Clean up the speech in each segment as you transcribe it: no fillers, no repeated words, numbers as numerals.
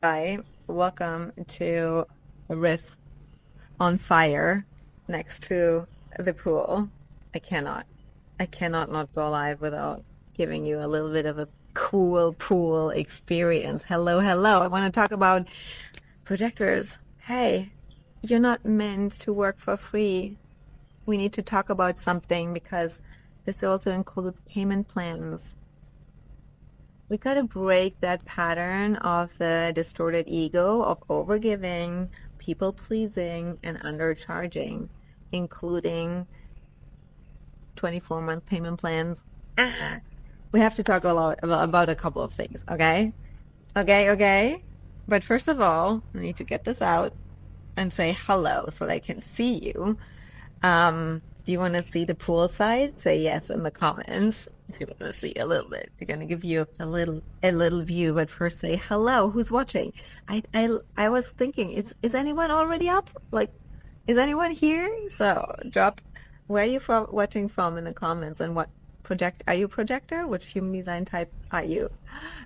Hi, welcome to Riff on Fire next to the pool. I cannot. I cannot not go live without giving you a little bit of a cool pool experience. Hello, hello. I want to talk about projectors. Hey, you're not meant to work for free. We need to talk about something because this also includes payment plans. We gotta break that pattern of the distorted ego of overgiving, people pleasing, and undercharging, including 24-month payment plans. Ah, we have to talk a lot about a couple of things, okay? Okay. But first of all, I need to get this out and say hello so that I can see you. Do you want to see the pool side? Say yes in the comments. If you want to see a little bit, they're gonna give you a little view. But first, say hello. Who's watching? I was thinking, is anyone already up? Like, is anyone here? So drop where are you from watching from in the comments and what project are you projector? Which human design type are you?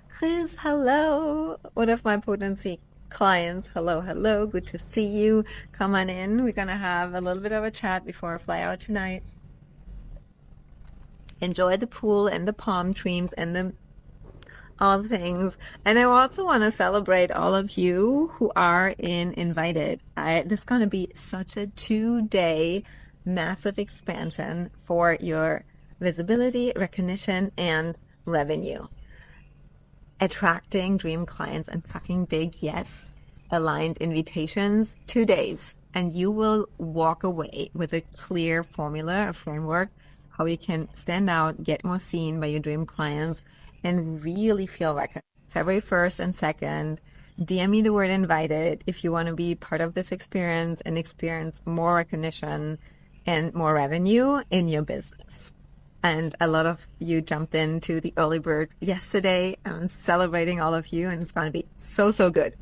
Chris, hello. One of my potency clients. Hello, hello. Good to see you. Come on in. We're gonna have a little bit of a chat before I fly out tonight. Enjoy the pool and the palm trees and the all the things. And I also want to celebrate all of you who are invited. This is gonna be such a 2 day massive expansion for your visibility, recognition, and revenue. Attracting dream clients and fucking big yes aligned invitations, 2 days, and you will walk away with a clear formula, a framework, how you can stand out, get more seen by your dream clients, and really feel recognized. February 1st and 2nd, DM me the word invited if you want to be part of this experience and experience more recognition and more revenue in your business. And a lot of you jumped into the early bird yesterday. I'm celebrating all of you, and it's going to be so, so good.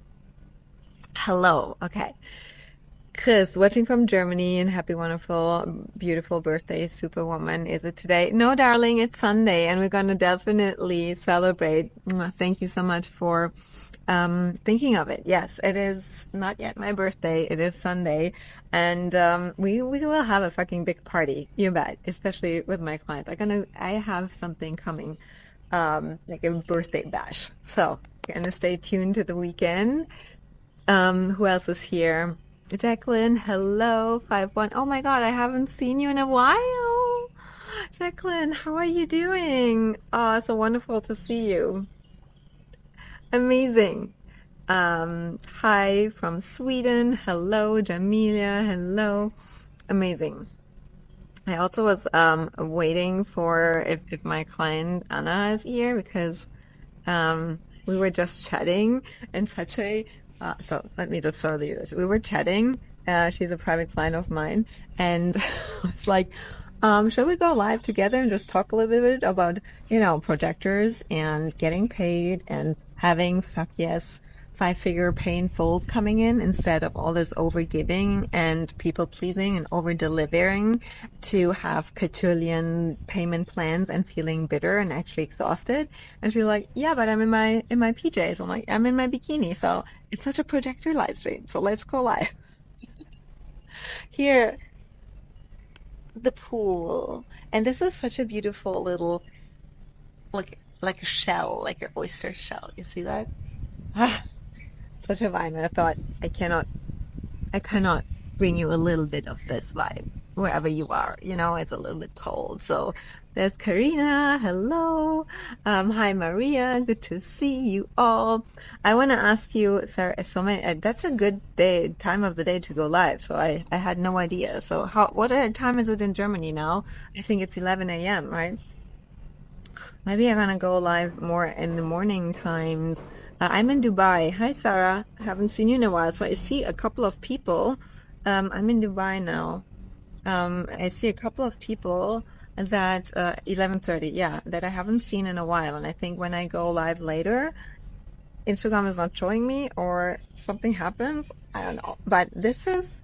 Hello. Okay. Chris, watching from Germany, and happy, wonderful, beautiful birthday, Superwoman. Is it today? No, darling, it's Sunday, and we're going to definitely celebrate. Thank you so much for thinking of it. Yes, it is not yet my birthday. It is Sunday, and we will have a fucking big party. You bet, especially with my clients. I have something coming, like a birthday bash. So, gonna stay tuned to the weekend. Who else is here? Jacqueline, hello, 5-1. Oh my God, I haven't seen you in a while. Jacqueline, how are you doing? Oh, it's so wonderful to see you. Amazing. Hi from Sweden. Hello, Jamilia. Hello. Amazing. I also was waiting for if my client Anna is here because we were just chatting in such a so let me just show you this. We were chatting. She's a private client of mine, and it's like, shall we go live together and just talk a little bit about, projectors and getting paid and having fuck yes 5-figure paying folds coming in instead of all this overgiving and people pleasing and over delivering to have quadrillion payment plans and feeling bitter and actually exhausted. And she's like, yeah, but I'm in my PJs. I'm like, I'm in my bikini. So it's such a projector live stream. So let's go live. Here, the pool. And this is such a beautiful little like a shell, like an oyster shell. You see that? Ah, such a vibe. And I thought I cannot bring you a little bit of this vibe wherever you are. It's a little bit cold. So there's Karina. Hello. Hi, Maria. Good to see you all. I want to ask you, sir, that's a good time of the day to go live. So I had no idea. So what time is it in Germany now? I think it's 11 a.m., right? Maybe I'm gonna go live more in the morning times. I'm in Dubai. Hi, Sarah. I haven't seen you in a while, so I see a couple of people. I'm in Dubai now. I see a couple of people that 11:30, yeah, that I haven't seen in a while. And I think when I go live later, Instagram is not showing me or something happens. I don't know. But this is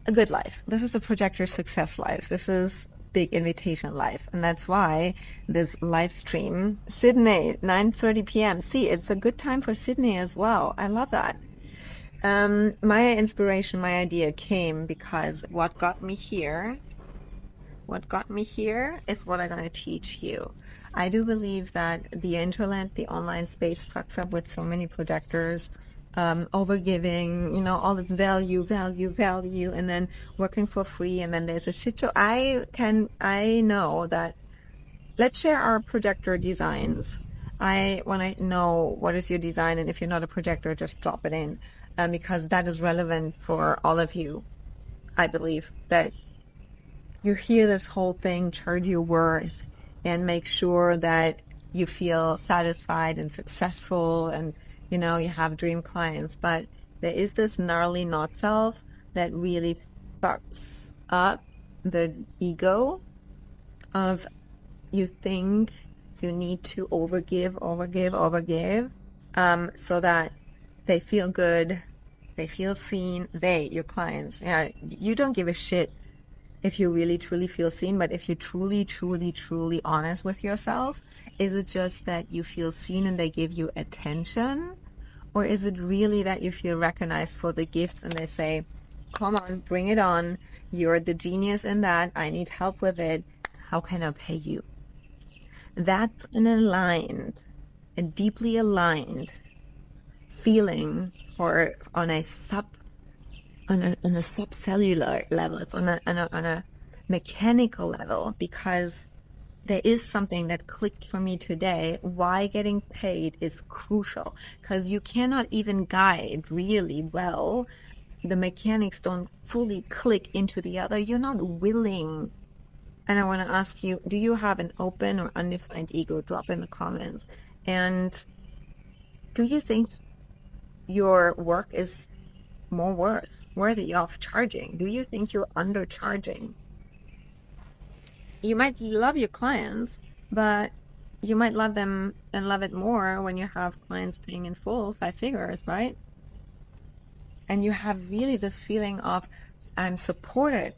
a good life. This is a projector success life. This is big invitation live. And that's why this live stream, Sydney, 9:30 p.m. See, it's a good time for Sydney as well. I love that. My inspiration, my idea came because what got me here is what I'm going to teach you. I do believe that the internet, the online space fucks up with so many projectors, overgiving, all this value, value, value, and then working for free, and then there's a shit show. I know that. Let's share our projector designs. I want to know what is your design, and if you're not a projector, just drop it in, because that is relevant for all of you. I believe that you hear this whole thing, charge your worth, and make sure that you feel satisfied and successful, and you have dream clients. But there is this gnarly not self that really fucks up the ego of, you think you need to overgive, so that they feel good, they feel seen, your clients. Yeah, you don't give a shit if you really truly feel seen, but if you're truly honest with yourself, is it just that you feel seen and they give you attention? Or is it really that you feel recognized for the gifts and they say, come on, bring it on, you're the genius in that, I need help with it, how can I pay you? That's a deeply aligned feeling on a subcellular level. It's on a mechanical level, because there is something that clicked for me today. Why getting paid is crucial, because you cannot even guide really well. The mechanics don't fully click into the other. You're not willing. And I want to ask you, do you have an open or undefined ego? Drop in the comments. And do you think your work is more worthy of charging? Do you think you're undercharging? You might love your clients, but you might love them and love it more when you have clients paying in full 5 figures, right? And you have really this feeling of, I'm supported.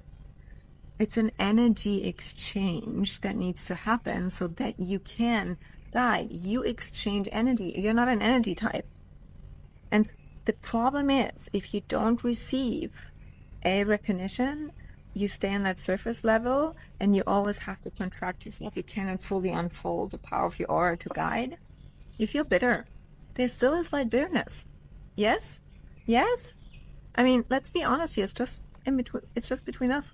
It's an energy exchange that needs to happen so that you can guide. You exchange energy. You're not an energy type. And the problem is, if you don't receive a recognition, you stay on that surface level and you always have to contract yourself. You cannot fully unfold the power of your aura to guide. You feel bitter. There's still a slight bitterness. Yes? Yes? I mean, let's be honest here. It's just in between. It's just between us.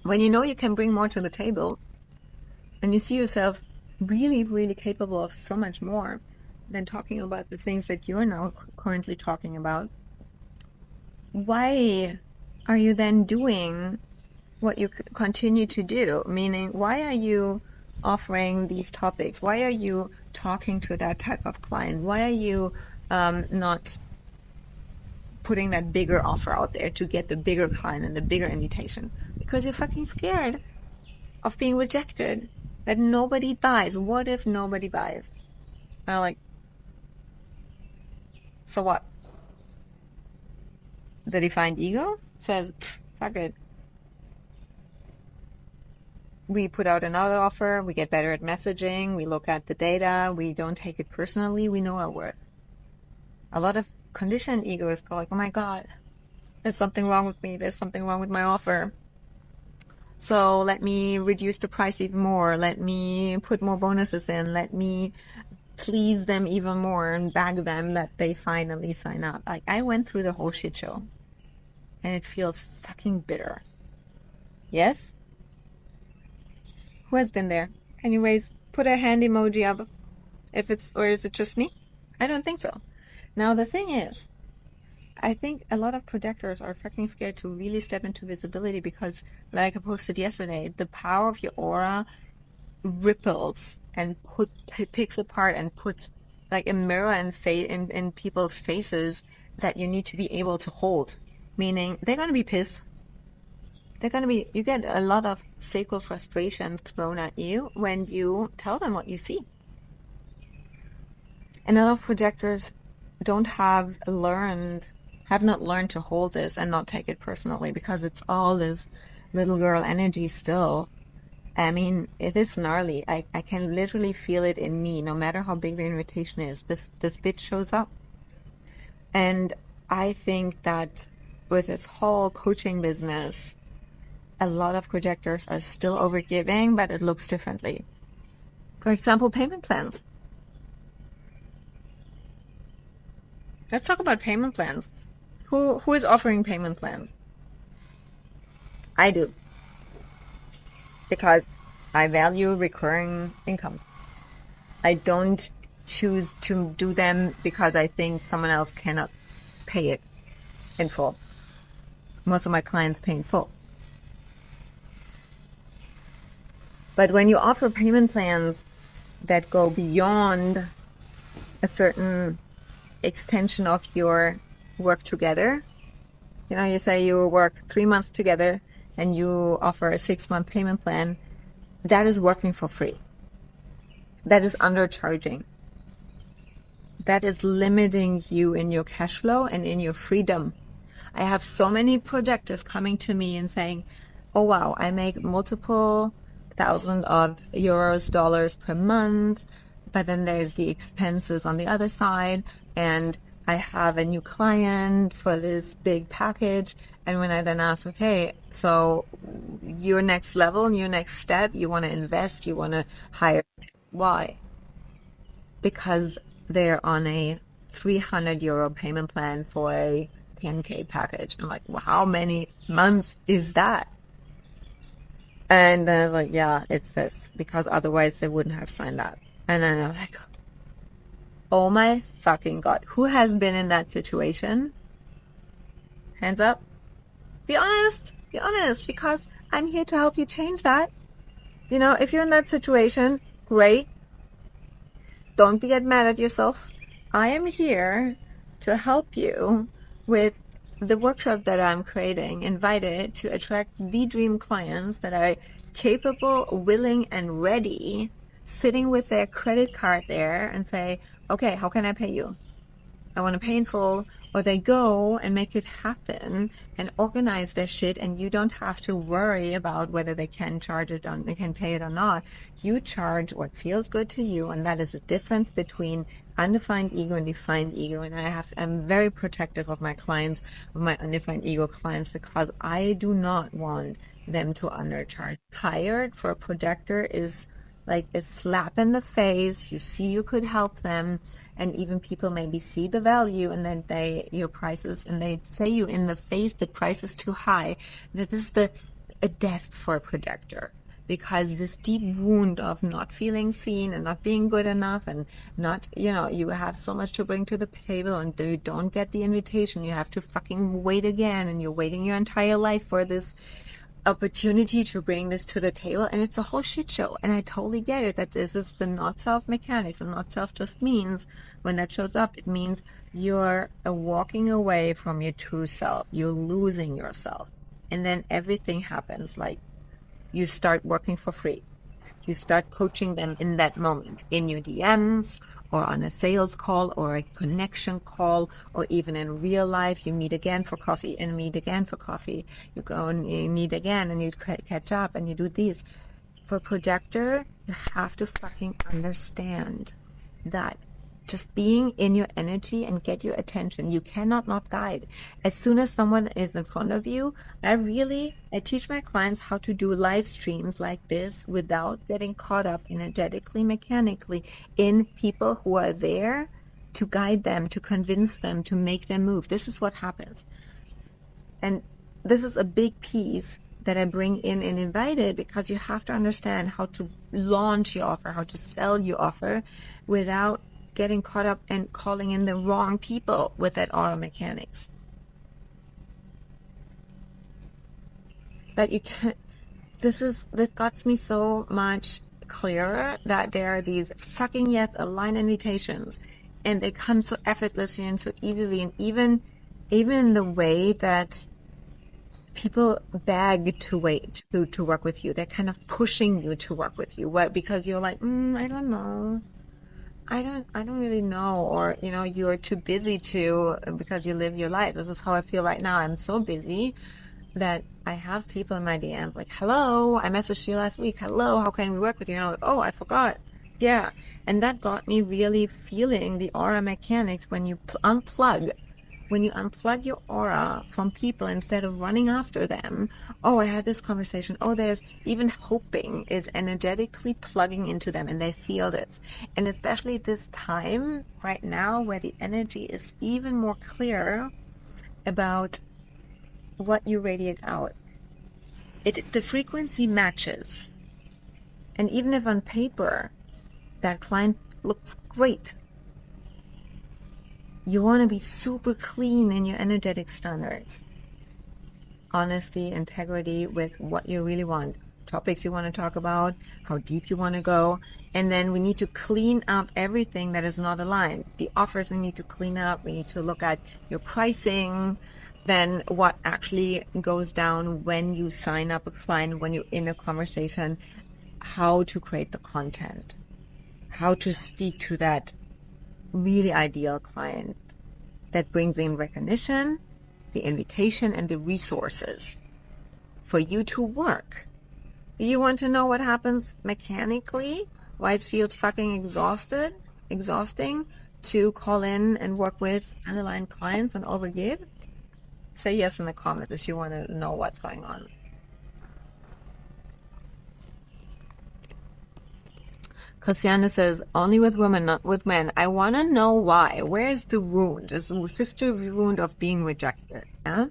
When you know you can bring more to the table and you see yourself really capable of so much more than talking about the things that you're now currently talking about, why are you then doing what you continue to do? Meaning, why are you offering these topics? Why are you talking to that type of client? Why are you not putting that bigger offer out there to get the bigger client and the bigger invitation? Because you're fucking scared of being rejected, that nobody buys. What if nobody buys? So what? The defined ego says, fuck it. We put out another offer, we get better at messaging, we look at the data, we don't take it personally, we know our worth. A lot of conditioned egos go like, oh my God, there's something wrong with me, there's something wrong with my offer. So let me reduce the price even more, let me put more bonuses in, let me please them even more and bag them that they finally sign up. Like, I went through the whole shit show and it feels fucking bitter. Yes? Who has been there? Can you put a hand emoji up or is it just me? I don't think so. Now the thing is, I think a lot of projectors are fucking scared to really step into visibility because, like I posted yesterday, the power of your aura ripples and picks apart and puts like a mirror in people's faces that you need to be able to hold. Meaning they're going to be pissed. You get a lot of sacral frustration thrown at you when you tell them what you see. And a lot of projectors don't have have not learned to hold this and not take it personally, because it's all this little girl energy still. I mean, it is gnarly. I can literally feel it in me. No matter how big the invitation is, this bitch shows up. And I think that with this whole coaching business, a lot of projectors are still overgiving, but it looks differently. For example, payment plans. Let's talk about payment plans. Who is offering payment plans? I do, because I value recurring income. I don't choose to do them because I think someone else cannot pay it in full. Most of my clients pay in full. But when you offer payment plans that go beyond a certain extension of your work together, you say you work 3 months together and you offer a 6-month payment plan, that is working for free. That is undercharging. That is limiting you in your cash flow and in your freedom. I have so many projectors coming to me and saying, oh wow, I make multiple thousand of euros, dollars per month, but then there's the expenses on the other side, and I have a new client for this big package. And when I then ask, okay, so your next level, your next step, you want to invest, you want to hire, why? Because they're on a 300 euro payment plan for a 10K package. I'm like, well, how many months is that? And then I was like, yeah, it's this, because otherwise they wouldn't have signed up. And then I'm like, oh my fucking God, who has been in that situation? Hands up. Be honest, because I'm here to help you change that. If you're in that situation, great. Don't get mad at yourself. I am here to help you with the workshop that I'm creating, invited to attract the dream clients that are capable, willing, and ready, sitting with their credit card there and say, okay, how can I pay you? I want to pay in full. Or they go and make it happen and organize their shit, and you don't have to worry about whether they can charge it or they can pay it or not. You charge what feels good to you, and that is a difference between undefined ego and defined ego. And I'm very protective of my clients, of my undefined ego clients, because I do not want them to undercharge. Hired for a projector is like a slap in the face. You see you could help them, and even people maybe see the value, and then your prices, and they say you in the face the price is too high. That is a death for a projector, because this deep wound of not feeling seen and not being good enough, and not, you have so much to bring to the table and you don't get the invitation. You have to fucking wait again, and you're waiting your entire life for this opportunity to bring this to the table, and it's a whole shit show. And I totally get it, that this is the not self mechanics, and not self just means, when that shows up, it means you're walking away from your true self, you're losing yourself, and then everything happens. Like, you start working for free, you start coaching them in that moment, in your DMs, or on a sales call, or a connection call, or even in real life. You meet again for coffee and meet again for coffee. You go and you meet again and you catch up and you do these. For projector, you have to fucking understand that just being in your energy and get your attention. You cannot not guide. As soon as someone is in front of you, I teach my clients how to do live streams like this without getting caught up energetically, mechanically in people who are there to guide them, to convince them, to make them move. This is what happens. And this is a big piece that I bring in and invited, because you have to understand how to launch your offer, how to sell your offer without getting caught up and calling in the wrong people with that auto mechanics. That you can't, this got me so much clearer, that there are these fucking yes aligned invitations, and they come so effortlessly and so easily, and even in the way that people beg to wait to work with you. They're kind of pushing you to work with you. What? Because you're like, I don't know. I don't really know, or you're too busy to because you live your life. This is how I feel right now. I'm so busy that I have people in my DMs like, "Hello, I messaged you last week. Hello, how can we work with you?" And I'm like, "Oh, I forgot." Yeah, and that got me really feeling the aura mechanics when you unplug. When you unplug your aura from people instead of running after them. Oh, I had this conversation. Oh, there's even hoping is energetically plugging into them and they feel this. And especially this time right now where the energy is even more clear about what you radiate out. The frequency matches. And even if on paper that client looks great, you want to be super clean in your energetic standards. Honesty, integrity with what you really want, topics you want to talk about, how deep you want to go. And then we need to clean up everything that is not aligned. The offers we need to clean up. We need to look at your pricing, then what actually goes down when you sign up a client, when you're in a conversation, how to create the content, how to speak to that really ideal client that brings in recognition, the invitation, and the resources for you to work. You want to know what happens mechanically? Why it feels fucking exhausting to call in and work with underlying clients and overgive? Say yes in the comments if you want to know what's going on. Cassiana says, only with women, not with men. I want to know why. Where's the wound? Is the sister wound of being rejected? Yeah?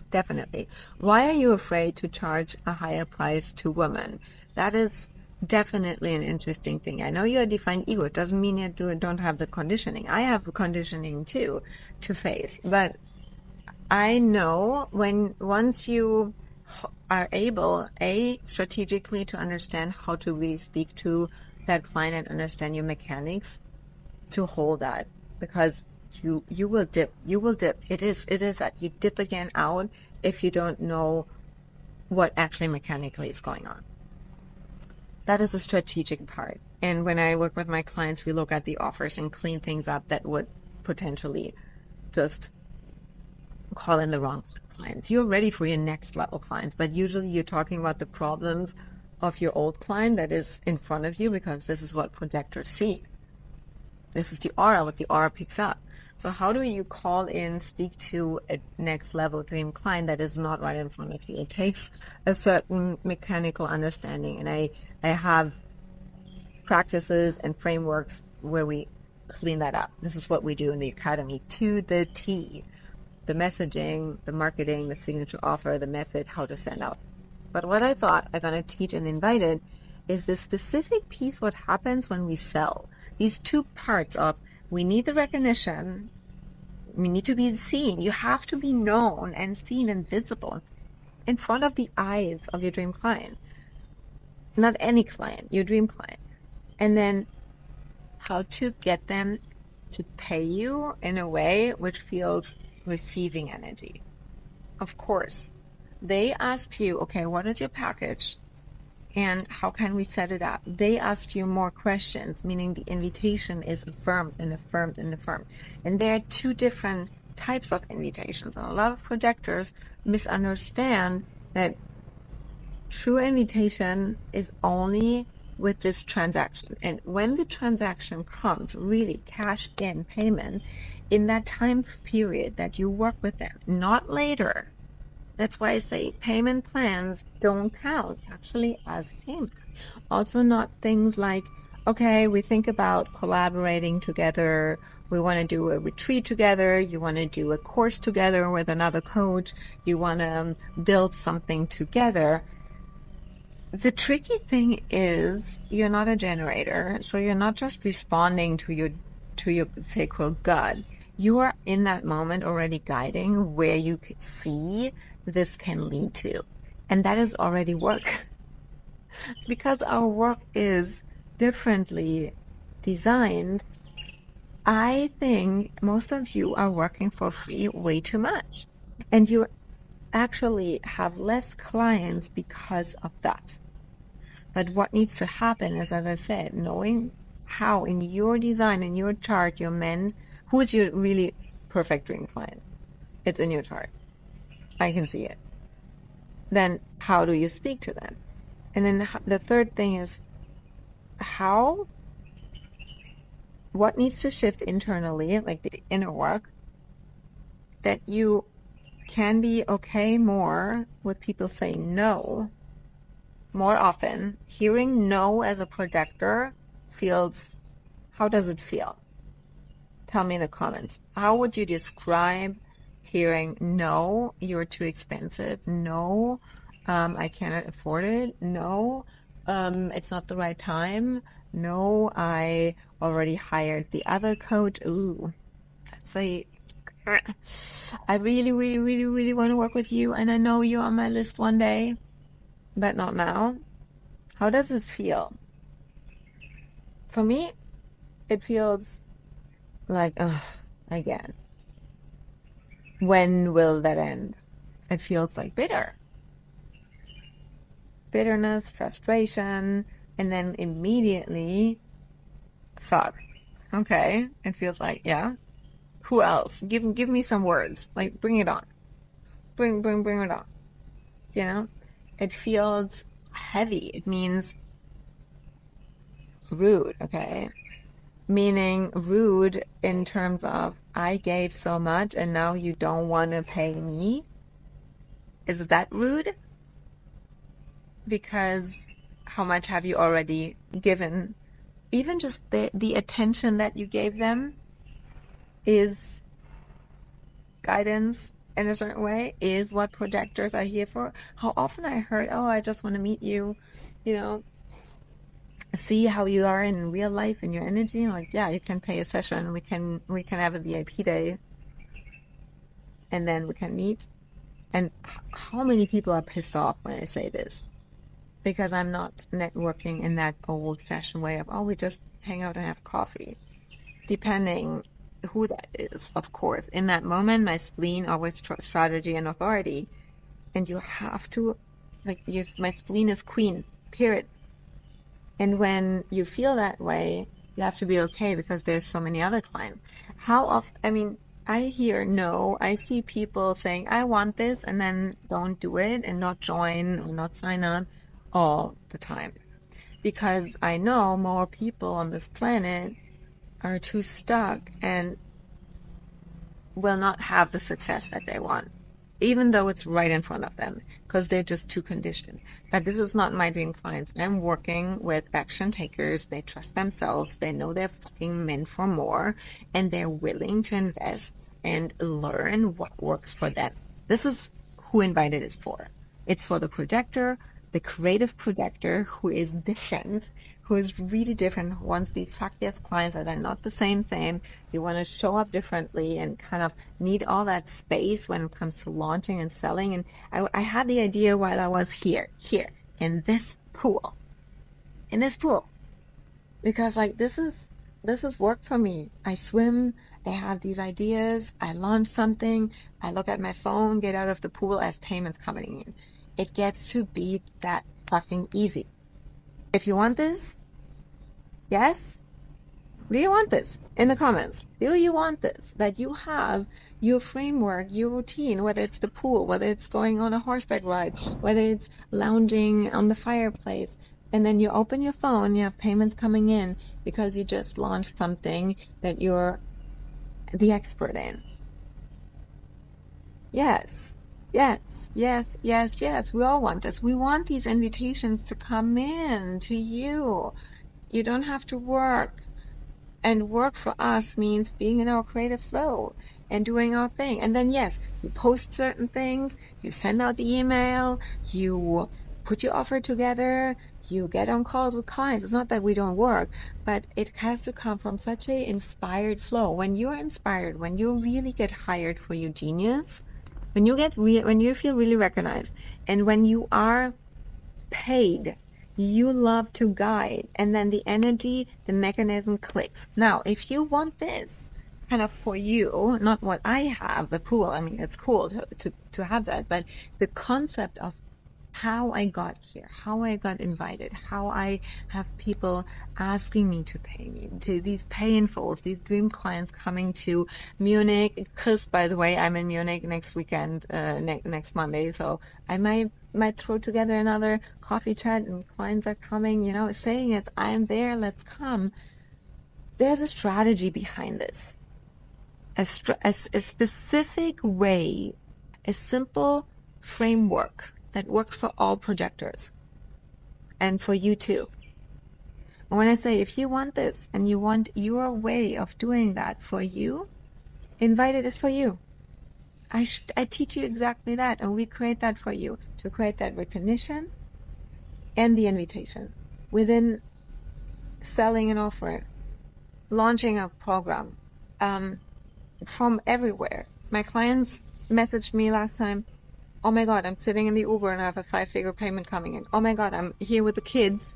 Definitely. Why are you afraid to charge a higher price to women? That is definitely an interesting thing. I know you're a defined ego. It doesn't mean you don't have the conditioning. I have conditioning too to face. But I know once you are able, strategically to understand how to really speak to that client and understand your mechanics to hold that, because you will dip. It is that you dip again out if you don't know what actually mechanically is going on. That is the strategic part. And when I work with my clients, we look at the offers and clean things up that would potentially just call in the wrong clients. You're ready for your next level clients, but usually you're talking about the problems of your old client that is in front of you, because this is what projectors see. This is the aura, what the aura picks up. So how do you call in, speak to a next level dream client that is not right in front of you? It takes a certain mechanical understanding. And I have practices and frameworks where we clean that up. This is what we do in the academy to the T. The messaging, the marketing, the signature offer, the method, how to send out. But what I thought I'm going to teach and invited is the specific piece, what happens when we sell. These two parts of, we need the recognition, we need to be seen. You have to be known and seen and visible in front of the eyes of your dream client. Not any client, your dream client. And then how to get them to pay you in a way which feels receiving energy. Of course, they ask you, okay, what is your package? And how can we set it up? They ask you more questions, meaning the invitation is affirmed and affirmed and affirmed. And there are two different types of invitations. And a lot of projectors misunderstand that true invitation is only with this transaction. And when the transaction comes, really cash in payment, in that time period that you work with them, not later. That's why I say payment plans don't count actually as payment. Also not things like, okay, we think about collaborating together. We want to do a retreat together. You want to do a course together with another coach. You want to build something together. The tricky thing is you're not a generator. So you're not just responding to your sacred gut. You are in that moment already guiding where you could see this can lead to. And that is already work. Because our work is differently designed, I think most of you are working for free way too much. And you actually have less clients because of that. But what needs to happen is, as I said, knowing how in your design, in your chart, you're meant, who is your really perfect dream client? It's in your chart. I can see it. Then how do you speak to them? And then the third thing is what needs to shift internally, like the inner work, that you can be okay more with people saying no more often. Hearing no as a projector feels, how does it feel? Tell me in the comments. How would you describe hearing no, you're too expensive? No, I cannot afford it. No, it's not the right time. No, I already hired the other coach. Ooh, that's I really, really, really, really want to work with you, and I know you're on my list one day, but not now. How does this feel? For me, it feels like, ugh, again. When will that end? It feels like bitterness, frustration, and then immediately, fuck. Okay, it feels like, yeah. Who else? Give me some words. Like, bring it on. Bring it on. You know, it feels heavy. It means rude. Okay, meaning rude in terms of I gave so much and now you don't want to pay me. Is that rude? Because how much have you already given? Even just the attention that you gave them is guidance in a certain way, is what projectors are here for. How often I heard, oh, I just want to meet you, you know, see how you are in real life in your energy. Like, yeah, you can pay a session. We can have a VIP day, and then we can meet. And how many people are pissed off when I say this? Because I'm not networking in that old-fashioned way of, oh, we just hang out and have coffee. Depending who that is, of course. In that moment, my spleen always strategy and authority. And you have to, like, my spleen is queen, period. And when you feel that way, you have to be okay because there's so many other clients. How often, I mean, I hear no, I see people saying, I want this, and then don't do it and not join or not sign on all the time. Because I know more people on this planet are too stuck and will not have the success that they want, even though it's right in front of them, because they're just too conditioned. But this is not my dream clients. I'm working with action takers. They trust themselves. They know they're fucking meant for more, and they're willing to invest and learn what works for them. This is who Invited is for. It's for the projector, the creative projector who is different, who is really different, who wants these fuck yes clients that are not the same. You want to show up differently and kind of need all that space when it comes to launching and selling. And I had the idea while I was here, in this pool, because like this is work for me. I swim, I have these ideas, I launch something, I look at my phone, get out of the pool, I have payments coming in. It gets to be that fucking easy. If you want this, yes? Do you want this? In the comments. Do you want this? That you have your framework, your routine, whether it's the pool, whether it's going on a horseback ride, whether it's lounging on the fireplace, and then you open your phone, you have payments coming in because you just launched something that you're the expert in. Yes. We all want this. We want these invitations to come in to you. You don't have to work. And work for us means being in our creative flow and doing our thing. And then, yes, you post certain things, you send out the email, you put your offer together, you get on calls with clients. It's not that we don't work, but it has to come from such a inspired flow. When you're inspired, when you really get hired for your genius, when you feel really recognized, and when you are paid, you love to guide, and then the energy, the mechanism clicks. Now, if you want this kind of for you, not what I have, the pool, I mean, it's cool to have that, but the concept of how I got here, how I got invited, how I have people asking me to pay me, to these pay-in-fulls, these dream clients coming to Munich. Because, by the way, I'm in Munich next weekend, next Monday, so I might throw together another coffee chat, and clients are coming, saying it, I'm there, let's come. There's a strategy behind this, a specific way, a simple framework that works for all projectors and for you too. And when I say, if you want this and you want your way of doing that for you, Invited is for you. I teach you exactly that, and we create that for you to create that recognition and the invitation within selling an offer, launching a program, from everywhere. My clients messaged me last time, oh my God, I'm sitting in the Uber and I have a 5-figure payment coming in. Oh my God, I'm here with the kids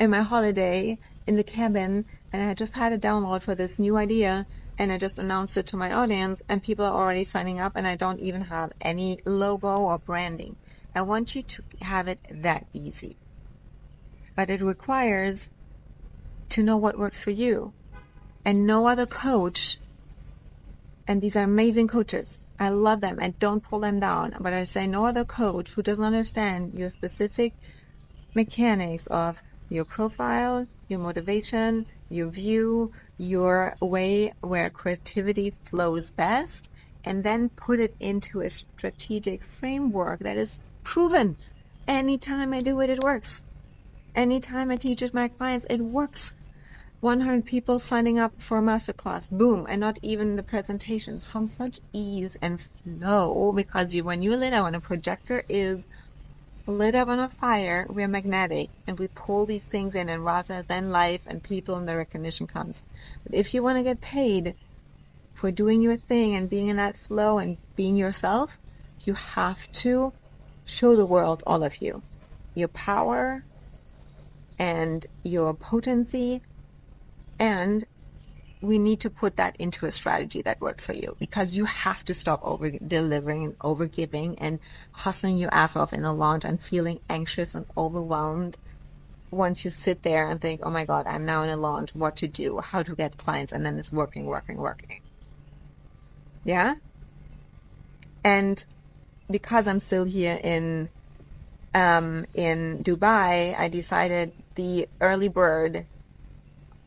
in my holiday in the cabin, and I just had a download for this new idea, and I just announced it to my audience, and people are already signing up, and I don't even have any logo or branding. I want you to have it that easy. But it requires to know what works for you. And no other coach, and these are amazing coaches, I love them and don't pull them down, but I say no other coach who doesn't understand your specific mechanics of your profile, your motivation, your view, your way where creativity flows best, and then put it into a strategic framework that is proven. Anytime I do it, it works. Anytime I teach it my clients, it works. 100 people signing up for a masterclass, boom, and not even the presentations, from such ease and flow, because when you lit up on a projector is lit up on a fire, we're magnetic, and we pull these things in, and rather than life and people and the recognition comes. But if you want to get paid for doing your thing and being in that flow and being yourself, you have to show the world all of you, your power and your potency. And we need to put that into a strategy that works for you, because you have to stop over delivering and over giving and hustling your ass off in a launch and feeling anxious and overwhelmed once you sit there and think, oh my God, I'm now in a launch, what to do, how to get clients, and then it's working. Yeah? And because I'm still here in Dubai, I decided the early bird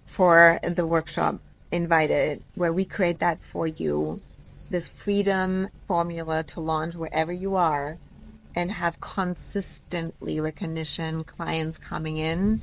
for the workshop Invited, where we create that for you, this freedom formula to launch wherever you are and have consistently recognition, clients coming in.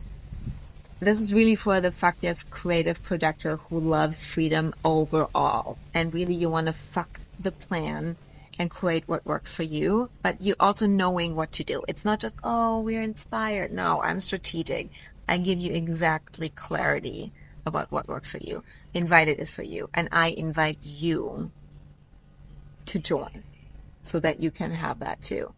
This is really for the fuck yes creative projector who loves freedom overall, and really you want to fuck the plan and create what works for you, but you also knowing what to do. It's not just, oh, we're inspired. No, I'm strategic. I give you exactly clarity about what works for you. Invited is for you, and I invite you to join so that you can have that too.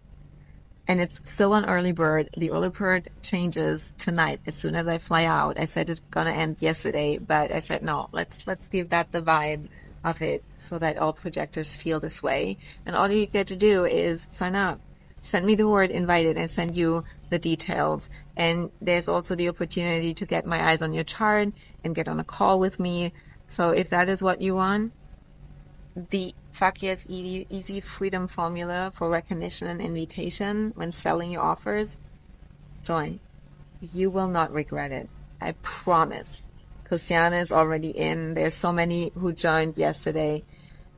And it's still on early bird. The early bird changes tonight as soon as I fly out. I said it's gonna end yesterday, but I said no, let's give that the vibe of it so that all projectors feel this way. And all you get to do is sign up. Send me the word invited and send you the details. And there's also the opportunity to get my eyes on your chart and get on a call with me. So if that is what you want, the fuck yes easy freedom formula for recognition and invitation when selling your offers, join. You will not regret it. I promise. Christiana is already in. There's so many who joined yesterday,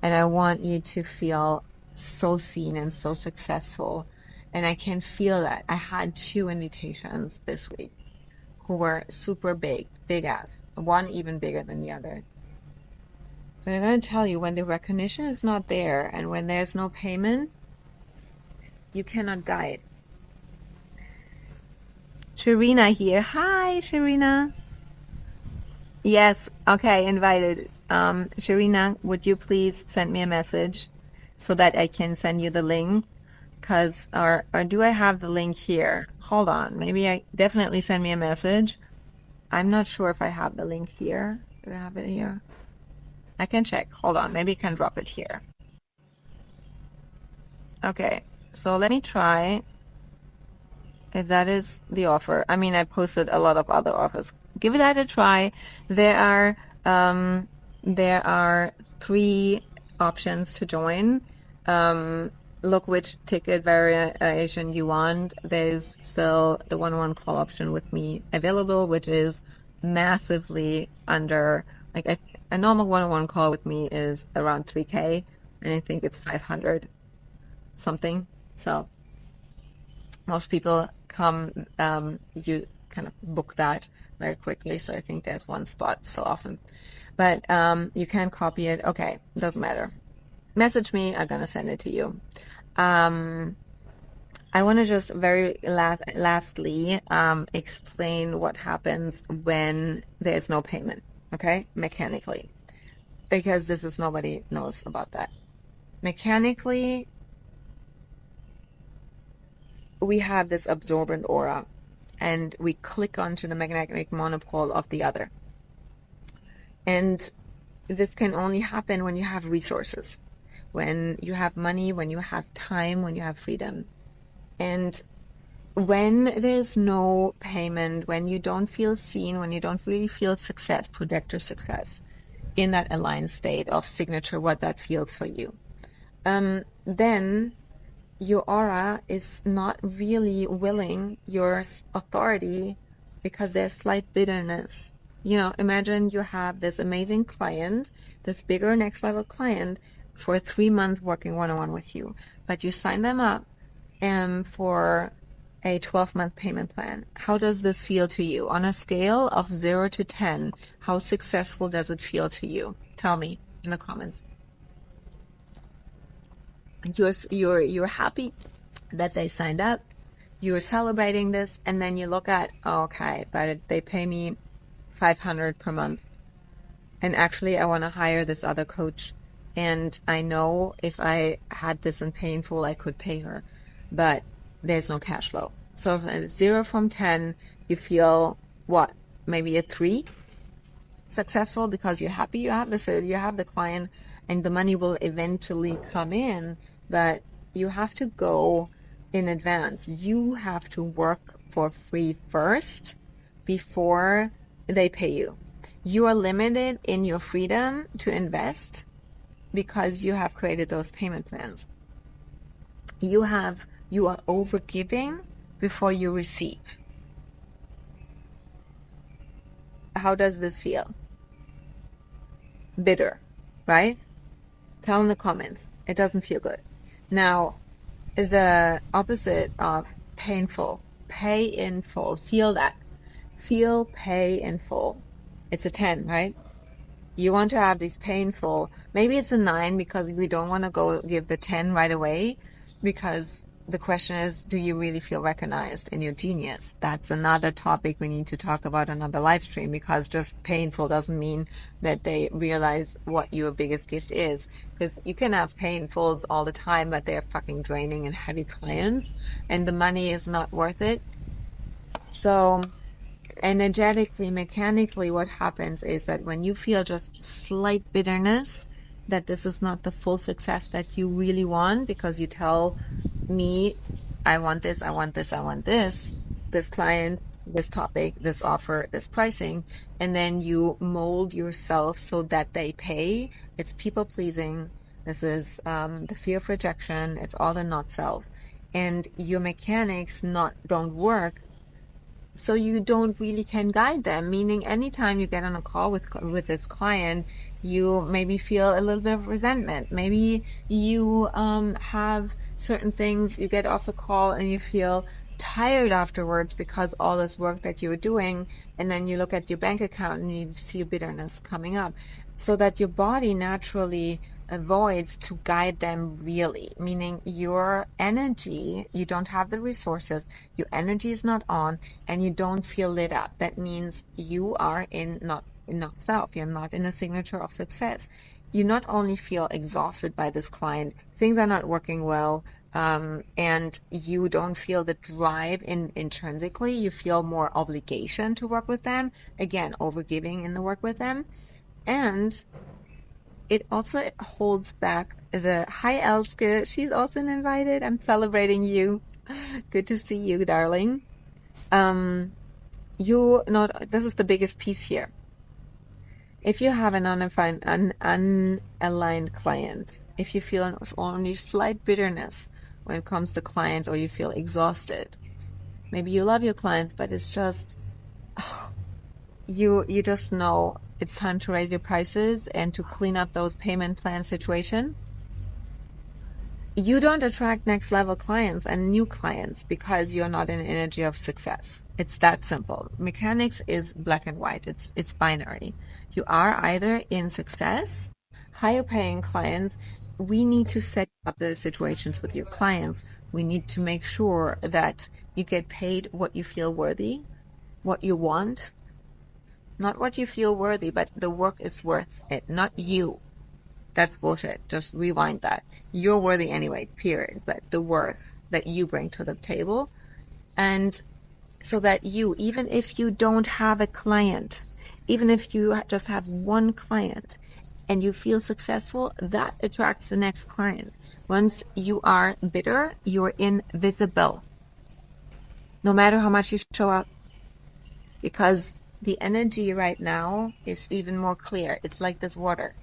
and I want you to feel so seen and so successful. And I can feel that. I had 2 invitations this week who were super big ass, one even bigger than the other. But I'm going to tell you, when the recognition is not there and when there's no payment, you cannot guide. Sharina here. Hi, Sharina. Yes, okay, invited. Sharina, would you please send me a message so that I can send you the link? Because, or do I have the link here? Hold on, maybe I definitely send me a message. I'm not sure if I have the link here. Do I have it here? I can check. Hold on, maybe I can drop it here. Okay, so let me try. That is the offer. I mean, I posted a lot of other offers. Give that a try. There are there are three options to join. Look which ticket variation you want. There's still the one-on-one call option with me available, which is massively under like a normal one-on-one call with me is around 3K, and I think it's 500 something. So most people come, you kind of book that very quickly. So I think there's one spot so often, but you can copy it. Okay, doesn't matter. Message me. I'm gonna send it to you. I want to just very lastly explain what happens when there's no payment. Okay, mechanically, because this is nobody knows about that. Mechanically, we have this absorbent aura and we click onto the magnetic monopole of the other. And this can only happen when you have resources, when you have money, when you have time, when you have freedom. And when there's no payment, when you don't feel seen, when you don't really feel success, projector success in that aligned state of signature, what that feels for you, then your aura is not really willing your authority because there's slight bitterness. You know, imagine you have this amazing client, this bigger next level client for 3 months working one-on-one with you, but you sign them up for a 12-month payment plan. How does this feel to you? On a scale of 0 to 10, how successful does it feel to you? Tell me in the comments. You're happy that they signed up, you're celebrating this, and then you look at, okay, but they pay me 500 per month, and actually I want to hire this other coach, and I know if I had this in painful I could pay her, but there's no cash flow. So if 0 from 10, you feel what, maybe a 3 successful because you're happy you have this, you have the client, and the money will eventually come in. But you have to go in advance. You have to work for free first before they pay you. You are limited in your freedom to invest because you have created those payment plans. You are overgiving before you receive. How does this feel? Bitter, right? Tell in the comments. It doesn't feel good. Now, the opposite of painful, pay in full. Feel that. Feel pay in full. It's a 10, right? You want to have these painful, maybe it's a 9 because we don't want to go give the 10 right away, because the question is, do you really feel recognized in your genius? That's another topic we need to talk about another live stream, because just painful doesn't mean that they realize what your biggest gift is. Because you can have painfuls all the time, but they're fucking draining and heavy clients, and the money is not worth it. So energetically, mechanically, what happens is that when you feel just slight bitterness that this is not the full success that you really want, because you tell me, I want this, I want this, I want this client, this topic, this offer, this pricing, and then you mold yourself so that they pay. It's people pleasing. This is the fear of rejection. It's all the not self, and your mechanics don't work. So you don't really can guide them, meaning anytime you get on a call with this client, you maybe feel a little bit of resentment. Maybe you have certain things, you get off the call and you feel tired afterwards because all this work that you were doing, and then you look at your bank account and you see bitterness coming up, so that your body naturally avoids to guide them really, meaning your energy, you don't have the resources, your energy is not on, and you don't feel lit up. That means you are not self, you're not in a signature of success. You not only feel exhausted by this client, things are not working well, and you don't feel the drive intrinsically, you feel more obligation to work with them, again, overgiving in the work with them. And it also holds back the, hi Elske, she's also invited, I'm celebrating you. Good to see you, darling. This is the biggest piece here. If you have an unaligned client, if you feel only slight bitterness when it comes to clients, or you feel exhausted, maybe you love your clients, but it's just you just know it's time to raise your prices and to clean up those payment plan situation. You don't attract next level clients and new clients because you're not in an energy of success. It's that simple. Mechanics is black and white. It's binary. You are either in success, higher paying clients. We need to set up the situations with your clients. We need to make sure that you get paid what you feel worthy, what you want, not what you feel worthy, but the work is worth it, not you. That's bullshit. Just rewind that. You're worthy anyway, period. But the worth that you bring to the table, and so that you, even if you don't have a client, even if you just have one client and you feel successful, that attracts the next client. Once you are bitter, you're invisible. No matter how much you show up. Because the energy right now is even more clear. It's like this water.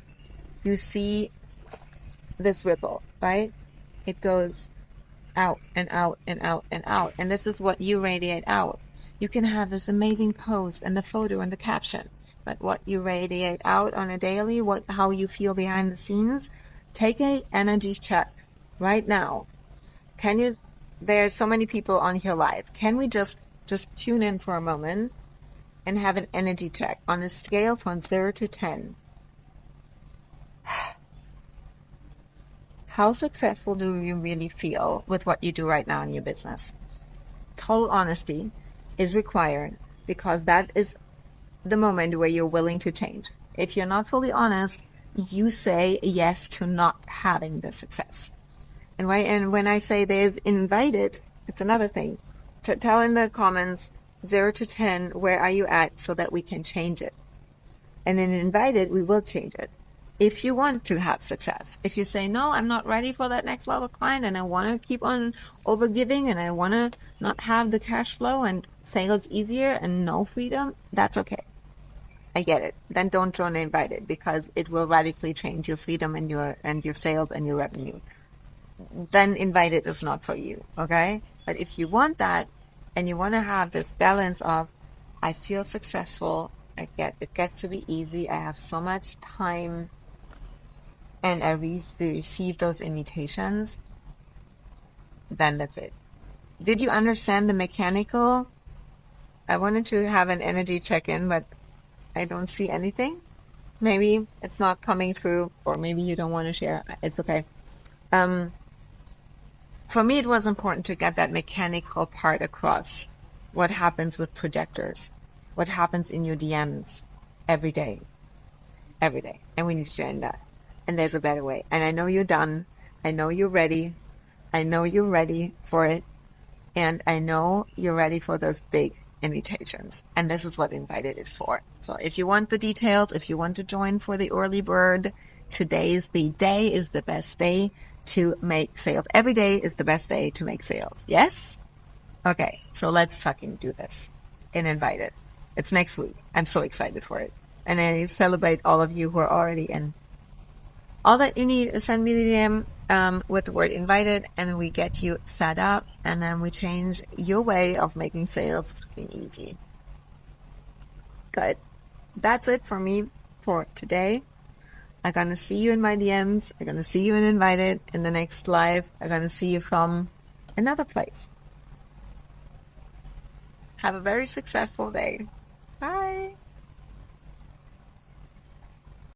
You see this ripple, right? It goes out and out and out and out. And this is what you radiate out. You can have this amazing post and the photo and the caption, but what you radiate out on a daily, how you feel behind the scenes, take a energy check right now. There's so many people on here live. Can we just tune in for a moment and have an energy check on a scale from 0 to 10? How successful do you really feel with what you do right now in your business? Total honesty is required, because that is the moment where you're willing to change. If you're not fully honest, you say yes to not having the success. And when I say there's invited, it's another thing. Tell in the comments 0 to 10, where are you at, so that we can change it. And in invited, we will change it. If you want to have success, if you say, no, I'm not ready for that next level client and I want to keep on overgiving and I want to not have the cash flow and sales easier and no freedom, that's okay. I get it. Then don't join invited, because it will radically change your freedom and your sales and your revenue. Then invited is not for you, okay? But if you want that and you want to have this balance of, I feel successful, it gets to be easy, I have so much time, and I receive those invitations, then that's it. Did you understand the mechanical? I wanted to have an energy check-in, but I don't see anything. Maybe it's not coming through, or maybe you don't want to share. It's okay. For me, it was important to get that mechanical part across. What happens with projectors? What happens in your DMs every day? Every day. And we need to change that. And there's a better way. And I know you're done. I know you're ready. I know you're ready for it. And I know you're ready for those big invitations. And this is what Invited is for. So if you want the details, if you want to join for the early bird, today's the day, is the best day to make sales. Every day is the best day to make sales. Yes? Okay. So let's fucking do this. And Invited. It's next week. I'm so excited for it. And I celebrate all of you who are already in. All that you need is send me the DM with the word invited, and we get you set up, and then we change your way of making sales fucking easy. Good. That's it for me for today. I'm going to see you in my DMs. I'm going to see you in Invited in the next live. I'm going to see you from another place. Have a very successful day. Bye.